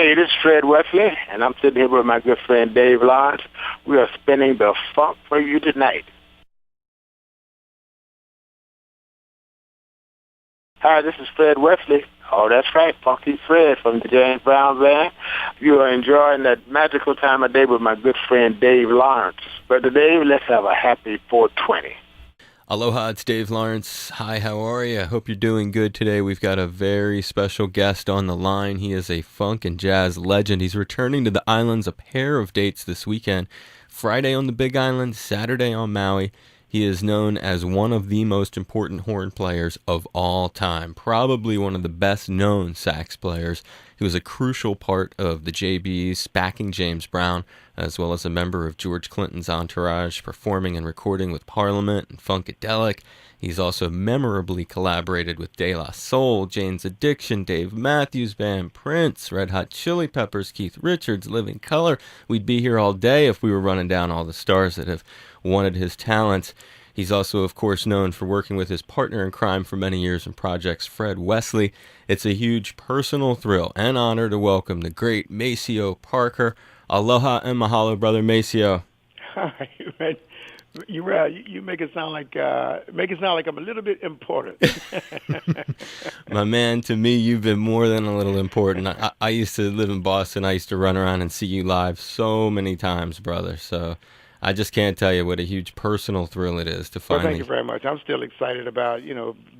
Hey, this is Fred Wesley, and I'm sitting here with my good friend Dave Lawrence. We are spinning the funk for you tonight. Hi, this is Fred Wesley. Oh, that's right, Funky Fred from the James Brown Band. You are enjoying that magical time of day with my good friend Dave Lawrence. Brother Dave, let's have a happy 420. Aloha, it's Dave Lawrence. Hi, how are you? I hope you're doing good today. We've got a very special guest on the line. He is a funk and jazz legend. He's returning to the islands a pair of dates this weekend. Friday on the Big Island, Saturday on Maui. He is known as one of the most important horn players of all time, probably one of the best known sax players. He was a crucial part of the JBs backing James Brown, as well as a member of George Clinton's entourage, performing and recording with Parliament and Funkadelic. He's also memorably collaborated with De La Soul, Jane's Addiction, Dave Matthews Band, Prince, Red Hot Chili Peppers, Keith Richards, Living Colour. We'd be here all day if we were running down all the stars that have wanted his talents. He's also, of course, known for working with his partner in crime for many years in projects, Fred Wesley. It's a huge personal thrill and honor to welcome the great Maceo Parker. Aloha and mahalo, brother Maceo. Hi, man. You make it sound like I'm a little bit important. My man, to me, you've been more than a little important. I used to live in Boston. I used to run around and see you live so many times, brother. So I just can't tell you what a huge personal thrill it is to finally. Well, thank you very much. I'm still excited about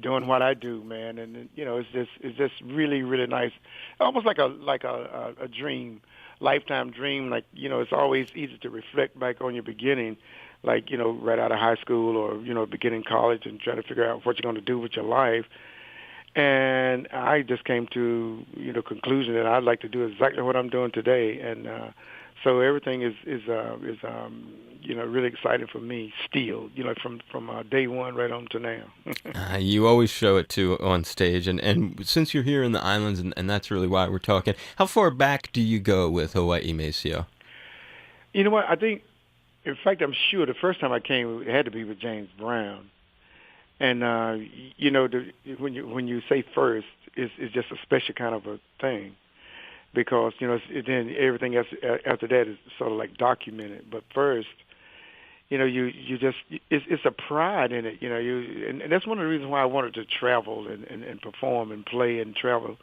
doing what I do, man, and it's just really really nice, almost like a dream, lifetime dream. Like it's always easy to reflect back on your beginning, like right out of high school or beginning college and trying to figure out what you're going to do with your life. And I just came to conclusion that I'd like to do exactly what I'm doing today, and so everything is really exciting for me still, from day one right on to now. You always show it too on stage, and since you're here in the islands, and that's really why we're talking, how far back do you go with Hawaii, Maceo? You know what, I think, in fact, I'm sure the first time I came, it had to be with James Brown. And, when you say first, it's just a special kind of a thing. Because then everything else after that is sort of like documented. But first, you just it's a pride in it. And that's one of the reasons why I wanted to travel and perform and play and travel,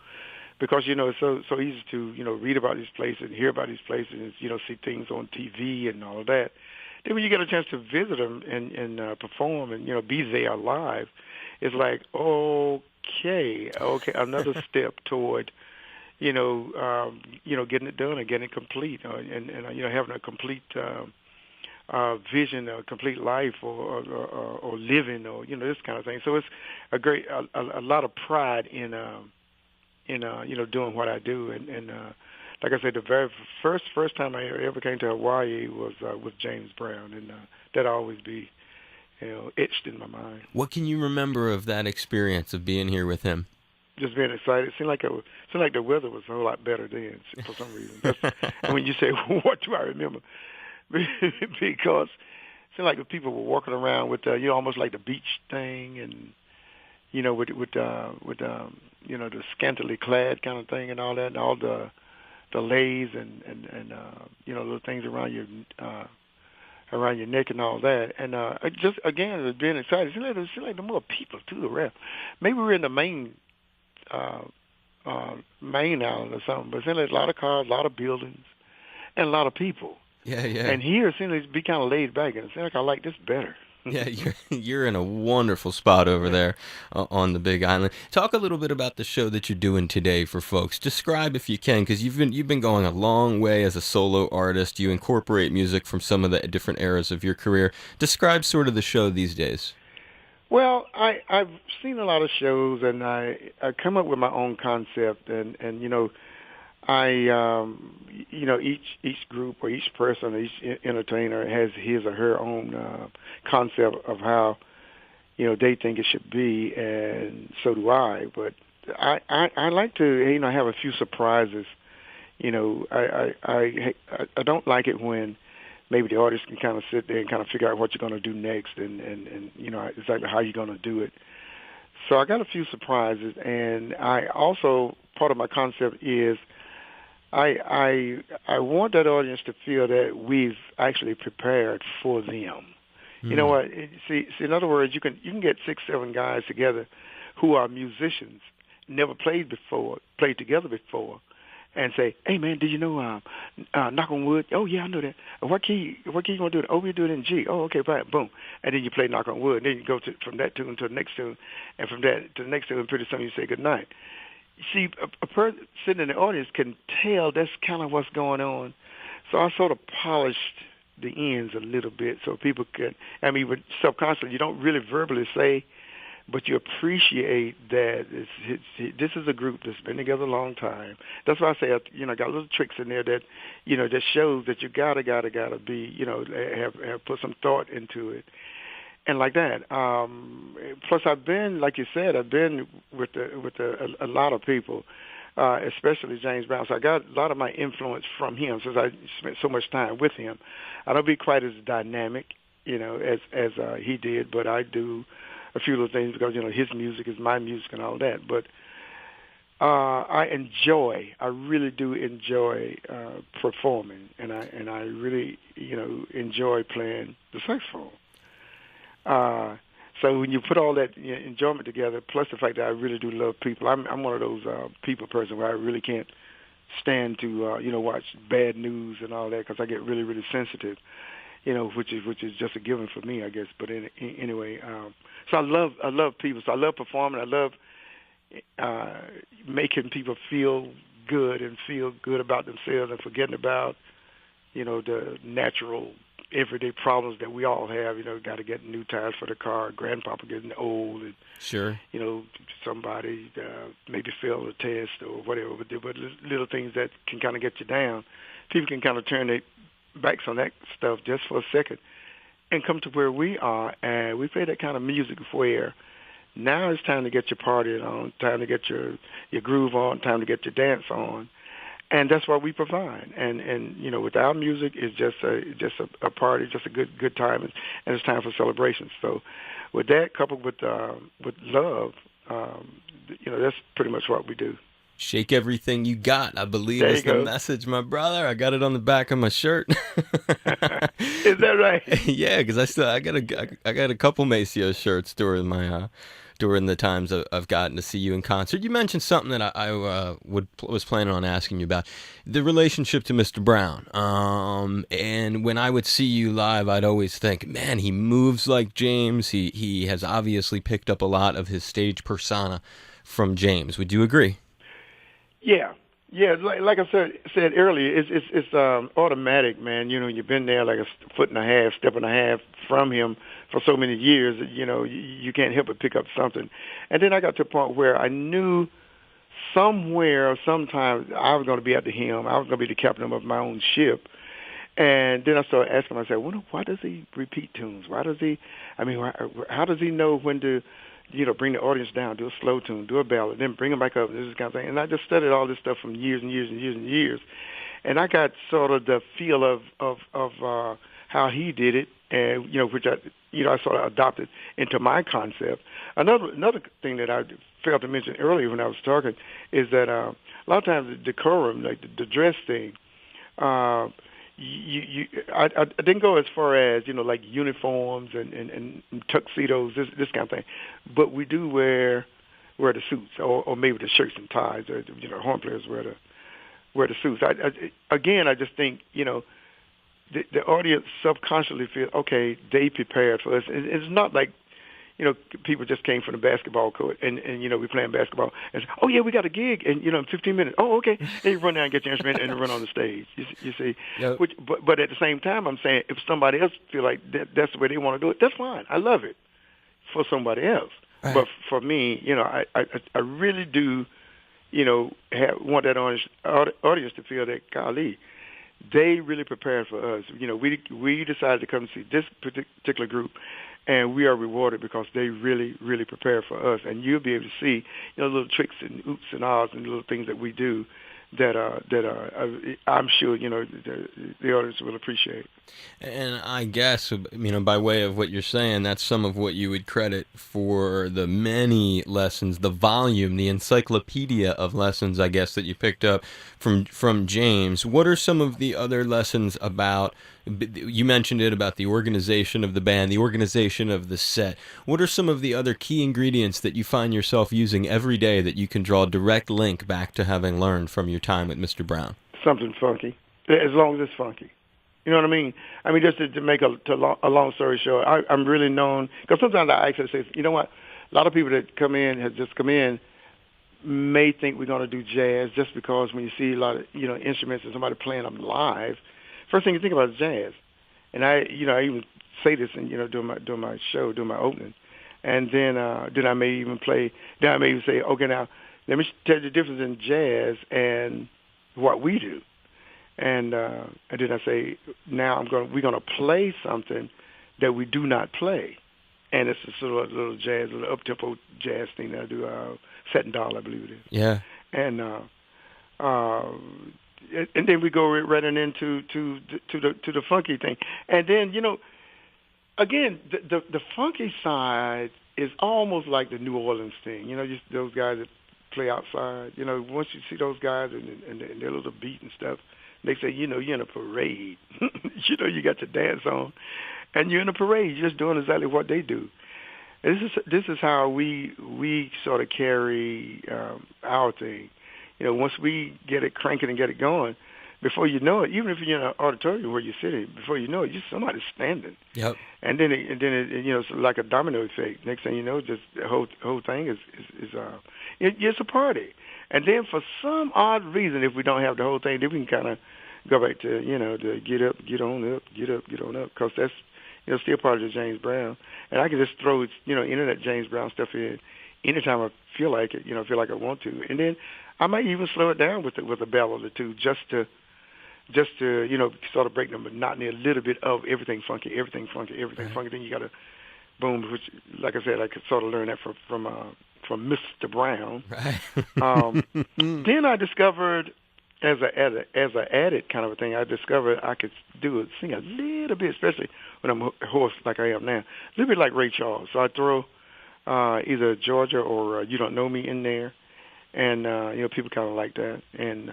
because it's so easy to read about these places and hear about these places and see things on TV and all of that. Then when you get a chance to visit them and perform and be there live, it's like okay, another step toward getting it done and getting it complete, and having a complete vision, a complete life, or living, or this kind of thing. So it's a lot of pride in doing what I do, and like I said, the very first time I ever came to Hawaii was with James Brown, and that'll always be etched in my mind. What can you remember of that experience of being here with him? Just being excited. It seemed like the weather was a whole lot better then for some reason. And when you say, what do I remember? Because it seemed like the people were walking around with, almost like the beach thing, and with the scantily clad kind of thing and all that, and all the lays and little things around your neck and all that. And just again, it was being excited. It seemed like the more people too around. Maybe we're in the main island or something, but it seems like a lot of cars, a lot of buildings, and a lot of people. Yeah. And here it seems to be kind of laid back, and it seems like I like this better. Yeah, you're in a wonderful spot over there on the Big Island. Talk a little bit about the show that you're doing today for folks. Describe, if you can, because you've been going a long way as a solo artist. You incorporate music from some of the different eras of your career. Describe sort of the show these days. Well, I've seen a lot of shows, and I come up with my own concept, and I each group or each person, each entertainer has his or her own concept of how they think it should be, and so do I. But I like to have a few surprises. I don't like it when maybe the artist can kind of sit there and kind of figure out what you're going to do next, and exactly how you're going to do it. So I got a few surprises, and I also, part of my concept is I want that audience to feel that we've actually prepared for them. You know Mm. what? See, in other words, you can get 6, 7 guys together who are musicians, never played together before, and say, "Hey, man, did you know knock on wood? Oh yeah, I know that. What key you want to do it? Oh, we do it in G. Oh, okay, right, boom." And then you play knock on wood, and then you go from that tune to the next tune, and from that to the next tune, and pretty soon you say good night. You see, a person sitting in the audience can tell that's kind of what's going on. So I sort of polished the ends a little bit so people can, but subconsciously you don't really verbally say, but you appreciate that this is a group that's been together a long time. That's why I say, got little tricks in there that, that shows that you gotta be, have put some thought into it. And like that. Plus, I've been, like you said, with a lot of people, especially James Brown. So I got a lot of my influence from him since I spent so much time with him. I don't be quite as dynamic, as he did, but I do a few little things because his music is my music and all that. But I really do enjoy performing, and I really enjoy playing the saxophone. So when you put all that enjoyment together, plus the fact that I really do love people, I'm one of those people person where I really can't stand to watch bad news and all that because I get really, really sensitive, which is just a given for me, I guess. But anyway, so I love people. So I love performing. I love making people feel good and feel good about themselves and forgetting about the natural everyday problems that we all have. Got to get new tires for the car, grandpapa getting old, and Sure. Somebody maybe fail a test or whatever. But little things that can kind of get you down. People can kind of turn their backs on that stuff just for a second and come to where we are, and we play that kind of music where now it's time to get your party on, time to get your groove on, time to get your dance on. And that's what we provide. And with our music, it's just a party, just a good time, and it's time for celebrations. So with that, coupled with love, that's pretty much what we do. Shake everything you got, I believe There is you the go. message, my brother. I got it on the back of my shirt. Is that right? Yeah, because I got a couple Maceo shirts during the times I've gotten to see you in concert. You mentioned something that I was planning on asking you about, the relationship to Mr. Brown. And when I would see you live, I'd always think, man, he moves like James. He has obviously picked up a lot of his stage persona from James. Would you agree? Yeah. Like I said earlier, it's automatic, man. You've been there like a step and a half from him for so many years. You can't help but pick up something. And then I got to a point where I knew somewhere or sometime I was going to be after him. I was going to be the captain of my own ship. And then I started asking myself, why does he repeat tunes? Why does he? How does he know when to? Bring the audience down, do a slow tune, do a ballad, then bring them back up, this kind of thing. And I just studied all this stuff from years and years and years and years. And I got sort of the feel of how he did it, and, which I sort of adopted into my concept. Another thing that I failed to mention earlier when I was talking is that a lot of times the decorum, like the dress thing, I didn't go as far as like uniforms and tuxedos, this kind of thing, but we do wear the suits or maybe the shirts and ties, or horn players wear the suits. I just think the audience subconsciously feel okay, they prepared for us. It's not like people just came from the basketball court and we're playing basketball and say, oh yeah, we got a gig and in 15 minutes. Oh, okay. Then you run down and get your instrument and run on the stage. You see, Yep. But at the same time, I'm saying if somebody else feel like that's the way they want to do it, that's fine. I love it for somebody else. Right. But for me, I really do, want that audience to feel that, golly, they really prepared for us. We decided to come see this particular group, and we are rewarded because they really, really prepared for us. And you'll be able to see, little tricks and oops and ahs and little things that we do I'm sure the audience will appreciate. And I guess, by way of what you're saying, that's some of what you would credit for the many lessons, the volume, the encyclopedia of lessons, I guess, that you picked up from James. What are some of the other lessons about, you mentioned it, about the organization of the band, the organization of the set. What are some of the other key ingredients that you find yourself using every day that you can draw a direct link back to having learned from your time with Mr. Brown? Something funky, as long as it's funky. You know what I mean? Just to make a long story short, I'm really known, because sometimes I actually say, you know what, a lot of people that have just come in, may think we're going to do jazz just because when you see a lot of, instruments and somebody playing them live, first thing you think about is jazz. And I even say this in, during my show, during my opening. And then I may even say, okay, now let me tell you the difference in jazz and what we do. And then I say, now we're gonna play something that we do not play, and it's a sort of a little jazz, a little up-tempo jazz thing that I do, Set and Doll, I believe it is. Yeah. And then we go right into the funky thing, and then again the funky side is almost like the New Orleans thing, just those guys that play outside. Once you see those guys and their little beat and stuff. They say, you're in a parade. You got your dance on, and you're in a parade. You're just doing exactly what they do. This is how we sort of carry our thing. Once we get it cranking and get it going, before you know it, even if you're in an auditorium where you're sitting, before you know it, somebody's standing. Yep. And then it's like a domino effect. Next thing you know, just the whole thing is it's a party. And then for some odd reason, if we don't have the whole thing, then we can kind of go back to, the get up, get on up, get up, get on up, because that's, still part of the James Brown. And I can just throw, any of that James Brown stuff in anytime I feel like it, feel like I want to. And then I might even slow it down with a ballad or two just to sort of break the monotony a little bit of everything funky. Then you got to, boom, which, like I said, I could sort of learn that from Mr. Brown. Right. Then I discovered, as an added kind of a thing, I discovered I could sing a little bit, especially when I'm hoarse like I am now, a little bit like Ray Charles. So I throw either Georgia or You Don't Know Me in there, and people kind of like that. And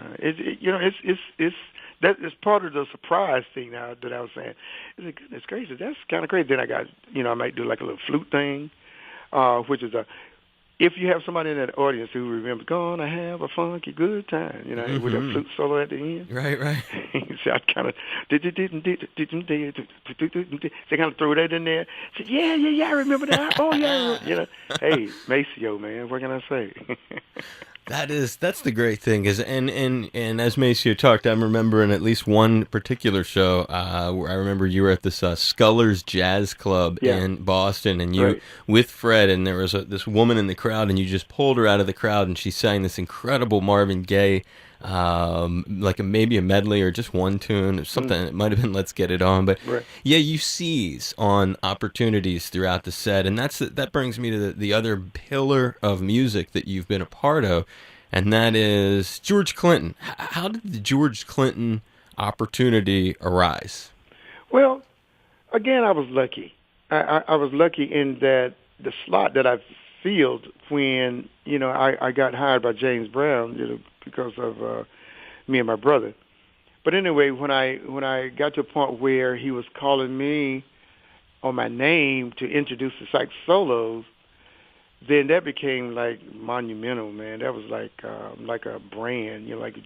that is part of the surprise thing now that I was saying. Goodness gracious, that's kind of crazy. Then I got, I might do like a little flute thing, which is if you have somebody in that audience who remembers, gonna have a funky good time, with a flute solo at the end. Right. So I kind of, they kind of throw that in there. Say, yeah, I remember that. Oh, yeah. Hey, Maceo, man, what can I say? That's the great thing is, and as Maceo talked, I'm remembering at least one particular show where I remember you were at this Scullers Jazz Club in Boston, and you with Fred, and there was this woman in the crowd, and you just pulled her out of the crowd, and she sang this incredible Marvin Gaye, like maybe a medley or just one tune or something. It might have been Let's Get It On, but yeah, you seize on opportunities throughout the set, and that brings me to the other pillar of music that you've been a part of, and that is George Clinton. How did the George Clinton opportunity arise? Well, again, I was lucky. I was lucky in that the slot that I filled when I got hired by James Brown, because of me and my brother. But anyway, when I got to a point where he was calling me on my name to introduce the sax solos, then that became like monumental, man. That was like a brand, like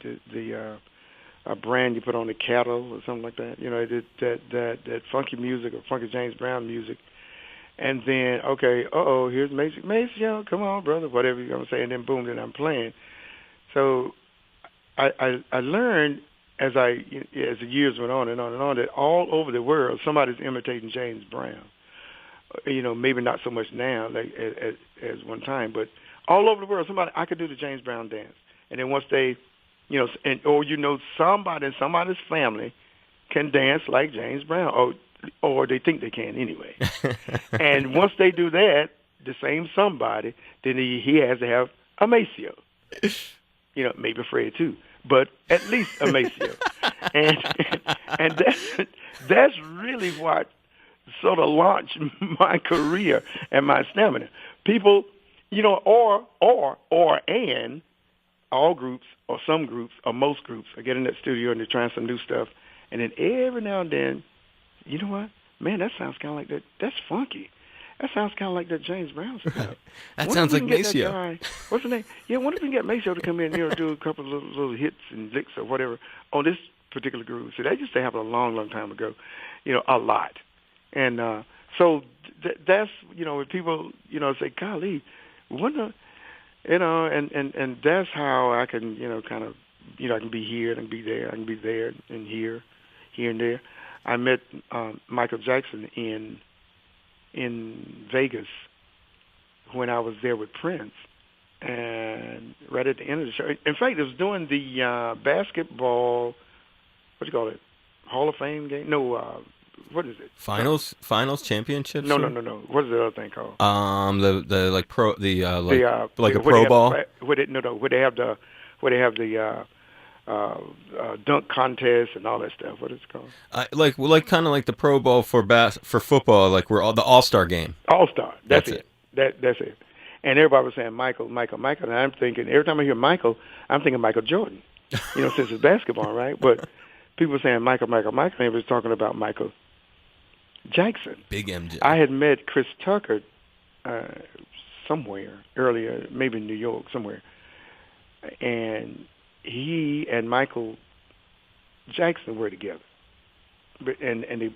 a brand you put on the cattle or something like that. That funky music or funky James Brown music. And then, okay, here's Maceo, come on, brother, whatever you're going to say. And then, boom, then I'm playing. So I learned as the years went on and on and on that all over the world, somebody's imitating James Brown. Maybe not so much now like as one time, but all over the world, I could do the James Brown dance. And then once they, somebody in somebody's family can dance like James Brown, or they think they can anyway. And once they do that, the same somebody, then he has to have a Maceo. Maybe Fred too. but at least a Maceo. And and that's really what sort of launched my career and my stamina. People, and all groups or some groups or most groups are getting in that studio and they're trying some new stuff. And then every now and then, you know what? Man, that sounds kind of like that. That's funky. That sounds kind of like that James Brown stuff. Right. That sounds like Maceo. Guy, what's his name? Yeah, wonder if we can get Maceo to come in here and do a couple of little hits and licks or whatever on this particular groove. So that used to happen a long, long time ago, a lot. And so that's, when people, say, golly, wonder, and that's how I can, kind of, I can be here, I can be there, I can be there and here and there. I met Michael Jackson in Vegas when I was there with Prince, and right at the end of the show. In fact, it was during the basketball, what do you call it, Hall of Fame game? No, what is it? Finals championships? No. What is the other thing called? The like pro like a pro ball. Where they have the dunk contest and all that stuff. What is it called? Like kind of like the Pro Bowl for football, like we're all the All-Star game. All-Star. That's it. That's it. And everybody was saying Michael. And I'm thinking, every time I hear Michael, I'm thinking Michael Jordan. Since it's basketball, right? But people were saying Michael, and they was talking about Michael Jackson. Big MJ. I had met Chris Tucker somewhere earlier, maybe in New York, somewhere. And he and Michael Jackson were together, and they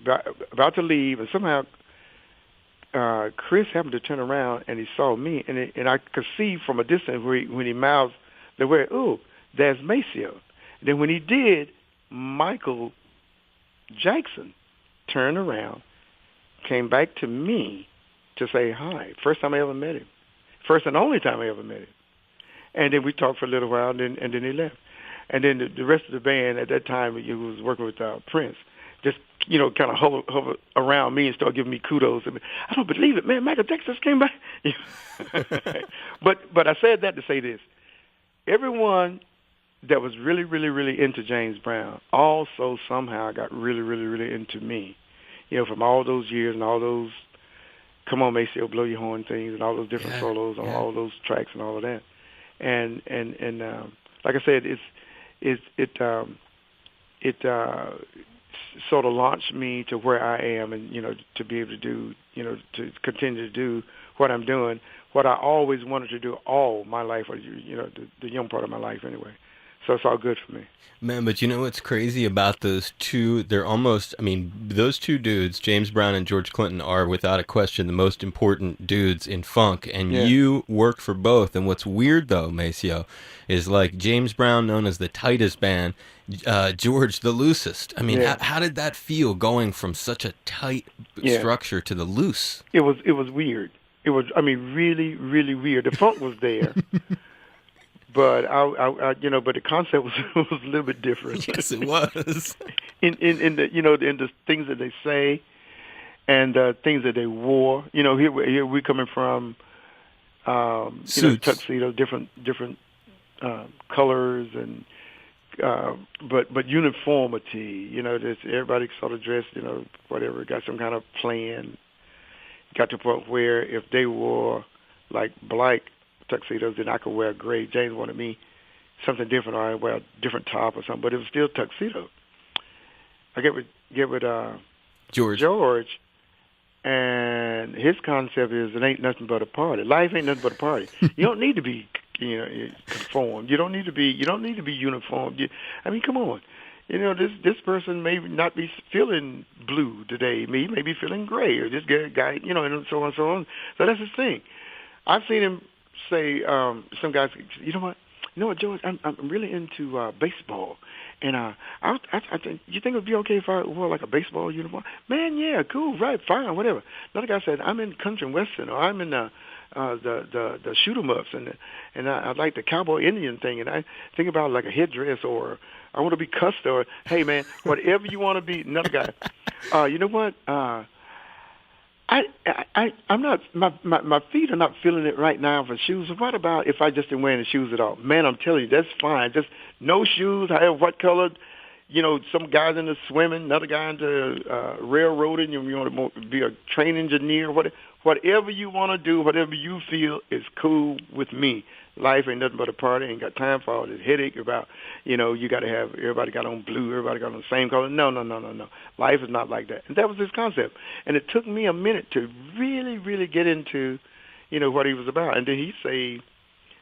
about to leave, and somehow Chris happened to turn around and he saw me, and I could see from a distance when he mouthed the word, "Ooh, there's Maceo." And then when he did, Michael Jackson turned around, came back to me to say hi. First time I ever met him, first and only time I ever met him. And then we talked for a little while, and then he left. And then the rest of the band at that time, he was working with Prince, just, kind of hover around me and start giving me kudos. I don't believe it, man. Michael Jackson just came back. But I said that to say this. Everyone that was really, really, really into James Brown also somehow got really, really, really into me. From all those years and all those Come On Maceo, Blow Your Horn things and all those different solos on all those tracks and all of that. And like I said, it sort of launched me to where I am, and to be able to do, to continue to do what I'm doing, what I always wanted to do all my life, or the young part of my life anyway. So it's all good for me. Man, but what's crazy about those two? Those two dudes, James Brown and George Clinton, are without a question the most important dudes in funk, and you work for both. And what's weird, though, Maceo, is like James Brown, known as the tightest band, George the loosest. How did that feel, going from such a tight structure to the loose? It was weird. It was, really, really weird. The funk was there. But but the concept was a little bit different. Yes, it was. in the things that they say, and things that they wore. Here we coming from, tuxedo, different colors, and but uniformity. Everybody sort of dressed, whatever, got some kind of plan. Got to the point where if they wore like black tuxedos, then I could wear gray. James wanted me something different, or I wear a different top or something, but it was still tuxedo. I get with George, and his concept is it ain't nothing but a party. Life ain't nothing but a party. You don't need to be conformed. You don't need to be uniform. Come on. This person may not be feeling blue today. Me may be feeling gray, or this guy, and so on and so on. So that's his thing. I've seen him say, some guys, you know what, George, I'm really into baseball, and I think, you think it would be okay if I wore like a baseball uniform? Man, yeah, cool, right, fine, whatever. Another guy said, I'm in country and western, or I'm in the shoot 'em ups, and I like the cowboy Indian thing, and I think about like a headdress, or I want to be custom, or hey man, whatever you want to be. Another guy, you know what? I'm not, my feet are not feeling it right now for shoes. What about if I just didn't wear any shoes at all? Man, I'm telling you, that's fine. Just no shoes, however, what color. You know, some guys into swimming, another guy into railroading. You want to be a train engineer, whatever you want to do, whatever you feel is cool with me. Life ain't nothing but a party. Ain't got time for all this headache about, you got to have, everybody got on blue, everybody got on the same color. No. Life is not like that. And that was his concept. And it took me a minute to really, really get into, what he was about. And then he say,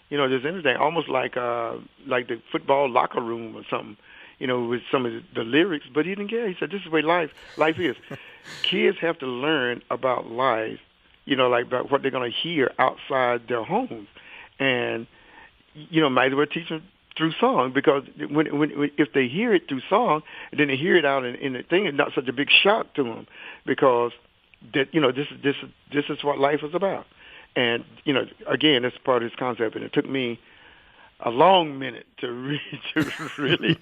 there's anything, almost like the football locker room or something, with some of the lyrics, but he didn't care. He said, this is the way life is. Kids have to learn about life, like about what they're going to hear outside their homes. And, might as well teach them through song, because when if they hear it through song, and then they hear it out in the thing, it's not such a big shock to them, because that this is what life is about. And, again, that's part of his concept, and it took me a long minute to really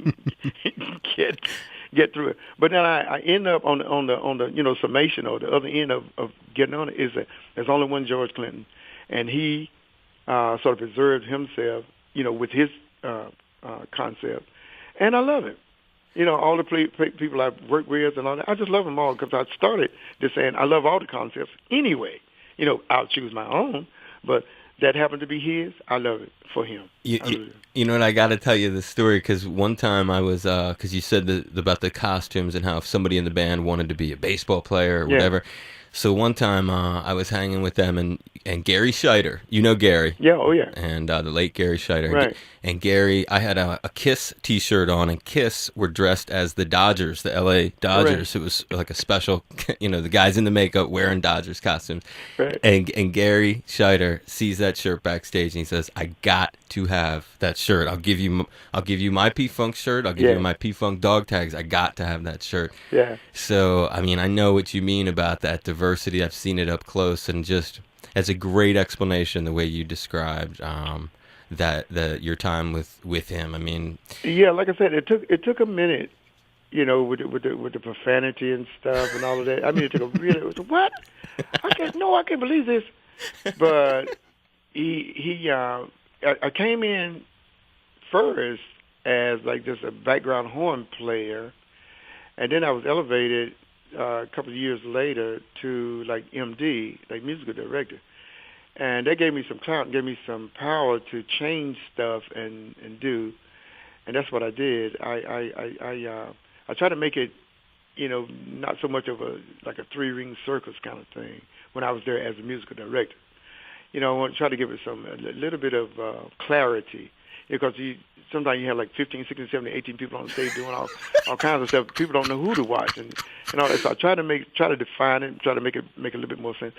get through it. But then I end up on the summation, or the other end of getting on it, is that there's only one George Clinton, and he sort of preserved himself, with his concept, and I love it. All the people I've worked with and all that, I just love them all, because I started just saying I love all the concepts anyway. I'll choose my own, but that happened to be his. I love it for him. You know what? I got to tell you this story, because one time I was, because you said about the costumes and how if somebody in the band wanted to be a baseball player or whatever. So one time I was hanging with them, and Gary Scheider, Gary. Yeah, oh yeah. And the late Gary Scheider. Right. And Gary, I had a KISS T-shirt on, and KISS were dressed as the Dodgers, the L.A. Dodgers. Right. It was like a special, the guys in the makeup wearing Dodgers costumes. Right. And Gary Scheider sees that shirt backstage, and he says, "I got to have that shirt. I'll give you my P-Funk shirt. I'll give you my P-Funk dog tags. I got to have that shirt." Yeah. So, I mean, I know what you mean about that diversity. I've seen it up close, and just as a great explanation, the way you described that your time with him. I mean, yeah, like I said, it took a minute, with the profanity and stuff and all of that. I mean, it took a really, it was, what? I can't believe this. But I came in first as like just a background horn player, and then I was elevated a couple of years later to like MD, like musical director. And that gave me some clout, gave me some power to change stuff and do, and that's what I did. I try to make it, not so much of a 3-ring circus kind of thing when I was there as a musical director. I want to try to give it a little bit of clarity, because sometimes you have like 15, 16, 17, 18 people on the stage doing all kinds of stuff. People don't know who to watch and all that. So I try to define it, try to make a little bit more sense.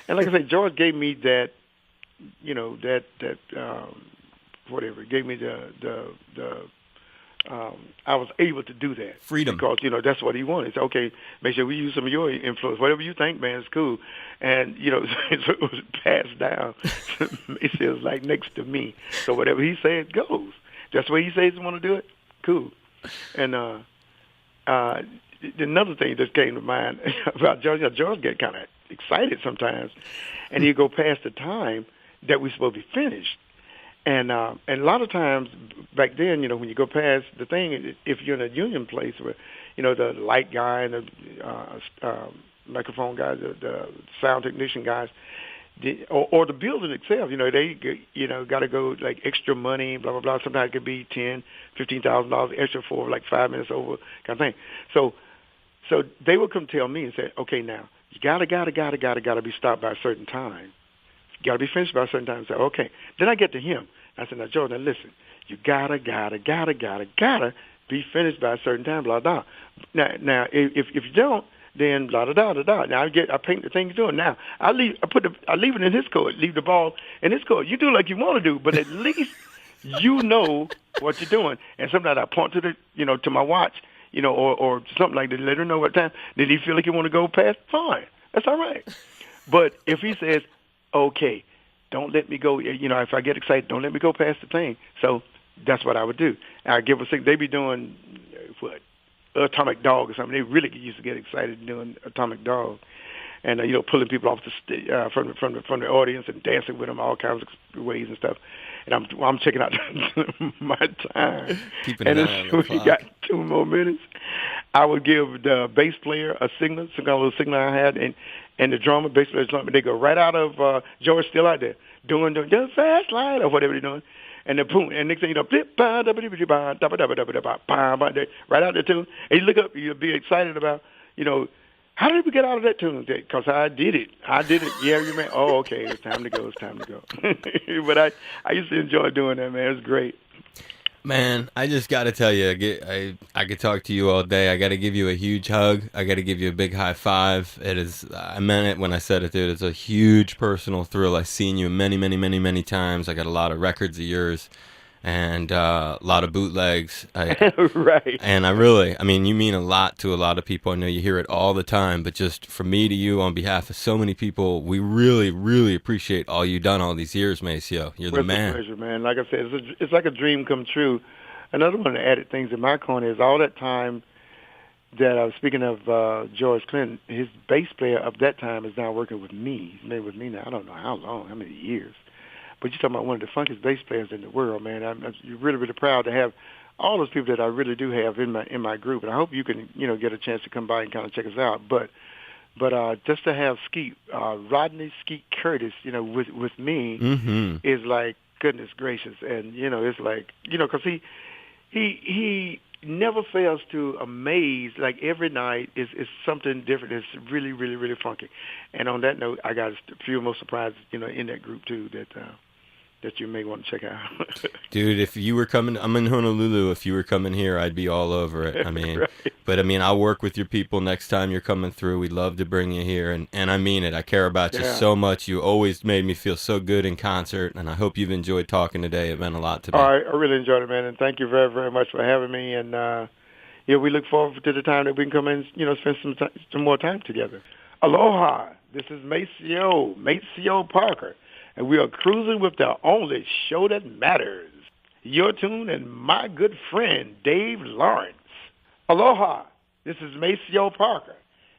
And like I said, George gave me that, whatever. It gave me I was able to do that. Freedom. Because, that's what he wanted. He said, okay, make sure we use some of your influence. Whatever you think, man, is cool. And, so it was passed down. Maceo's like next to me. So whatever he says goes. That's the way he says he want to do it. Cool. And another thing that came to mind about George, George get kind of excited sometimes. And he'd go past the time that we're supposed to be finished. And a lot of times back then, when you go past the thing, if you're in a union place where, the light guy and the microphone guys, the sound technician guys, or the building itself, they got to go like extra money, blah blah blah. Sometimes it could be $10,000-$15,000 extra for like 5 minutes over kind of thing. So they would come tell me and say, okay, now you gotta be stopped by a certain time. You gotta be finished by a certain time. So okay, then I get to him. I said, now Jordan, listen, you gotta be finished by a certain time. Blah blah. Now if you don't, then blah blah blah blah. Now I paint the thing you're doing. Now I leave it in his court. Leave the ball in his court. You do like you want to do, but at least you know what you're doing. And sometimes I point to to my watch, or something like that. Let her know what time. Did he feel like he want to go past? Fine, that's all right. But if he says, okay, don't let me go, if I get excited, don't let me go past the thing. So that's what I would do. I give a they be doing Atomic Dog or something. They really used to get excited doing Atomic Dog. and pulling people off from the audience and dancing with them all kinds of ways and stuff. And I'm checking out my time. Keeping an eye on the we clock. got 2 more minutes. I would give the bass player a signal, some kind of little signal I had, and the drummer, bass player, drummer, they go right out of George still out there doing the fast line or whatever they're doing. And then boom, and next thing you know, right out the tune. And you look up, you'll be excited about, how did we get out of that tune? Because I did it. Yeah, you man. Oh, okay, it's time to go. But I used to enjoy doing that, man. It was great. Man, I just got to tell you, I could talk to you all day. I got to give you a huge hug. I got to give you a big high five. I meant it when I said it, dude. It's a huge personal thrill. I've seen you many, many, many, many times. I got a lot of records of yours and a lot of bootlegs. Right. And you mean a lot to a lot of people. I know you hear it all the time, but just from me to you, on behalf of so many people, we really, really appreciate all you've done all these years, Maceo. You're the man. It's a pleasure, man. Like I said, it's like a dream come true. Another one of the added things in my corner is all that time that I was speaking of George Clinton, his bass player of that time is now working with me. He's been with me now, I don't know how long, how many years. But you're talking about one of the funkiest bass players in the world, man. I'm really, really proud to have all those people that I really do have in my group. And I hope you can, get a chance to come by and kind of check us out. But just to have Rodney Skeet Curtis, with me is like, goodness gracious. And, it's like, because he never fails to amaze. Like every night is something different. It's really, really, really funky. And on that note, I got a few more surprises, in that group too that you may want to check out. Dude, if you were coming, I'm in Honolulu. If you were coming here, I'd be all over it. Right. But I'll work with your people next time you're coming through. We'd love to bring you here, and I mean it. I care about you so much. You always made me feel so good in concert, and I hope you've enjoyed talking today. It meant a lot to me. All right, I really enjoyed it, man, and thank you very, very much for having me. And we look forward to the time that we can come in, spend some more time together. Aloha. This is Maceo Parker. And we are cruising with the only show that matters. Your tune and my good friend, Dave Lawrence. Aloha. This is Maceo Parker.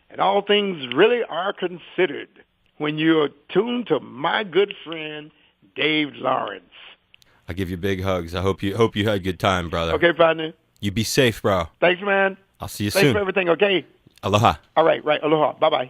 And all things really are considered when you're tuned to my good friend, Dave Lawrence. I give you big hugs. I hope you had a good time, brother. Okay, partner. You be safe, bro. Thanks, man. I'll see you Thanks soon. for everything, okay? Aloha. All right. Aloha. Bye-bye.